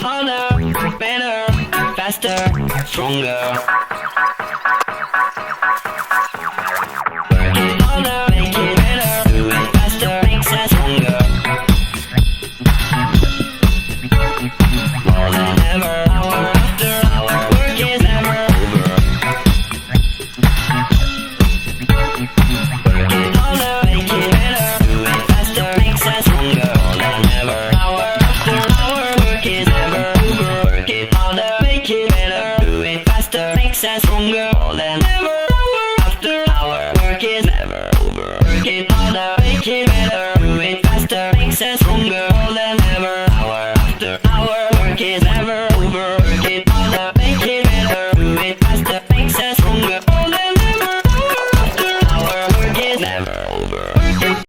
Harder, better, faster, stronger. Work it harder, make it better, do it faster, makes us stronger. More than ever, hour after hour, work is never over. Work it harder, make it better, do it faster, makes us stronger. More than ever, hour after hour, work is never over. Work it harder, make it better, do it faster, makes us stronger. More than ever, hour after hour, work is never over. Work it harder, make it better, do it faster, makes us stronger.